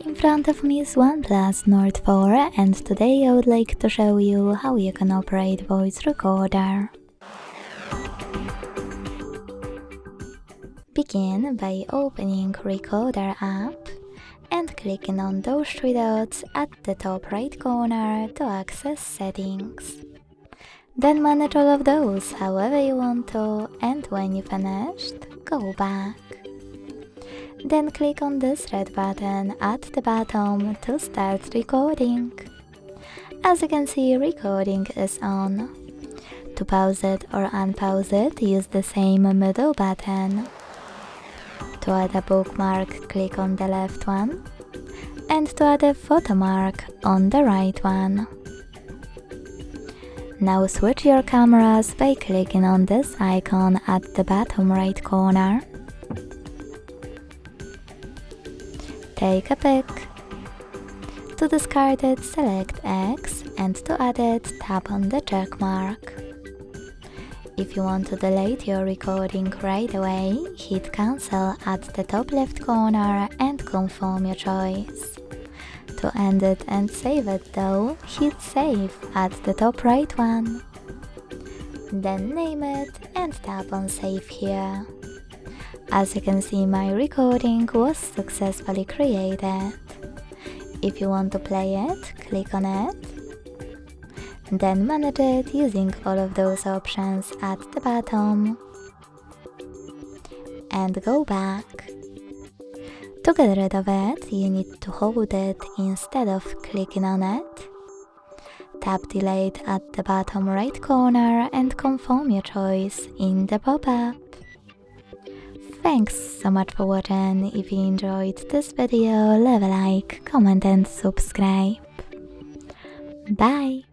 In front of me is OnePlus Nord 4 and today I would like to show you how you can operate voice recorder. Begin by opening Recorder app and clicking on those three dots at the top right corner to access settings. Then manage all of those however you want to, and when you finished, go back. Then click on this red button at the bottom to start recording. As you can see, recording is on. To pause it or unpause it, use the same middle button. To add a bookmark, click on the left one, and to add a photo mark on the right one. Now switch your cameras by clicking on this icon at the bottom right corner. Take a pic. To discard it, select X, and to add it, tap on the check mark. If you want to delete your recording right away, hit cancel at the top left corner and confirm your choice. To end it and save it though, hit save at the top right one. Then name it and tap on save here. As you can see, my recording was successfully created. If you want to play it, click on it. Then manage it using all of those options at the bottom. And go back. To get rid of it, you need to hold it instead of clicking on it. Tap delete at the bottom right corner and confirm your choice in the pop-up. Thanks so much for watching. If you enjoyed this video, leave a like, comment and subscribe. Bye!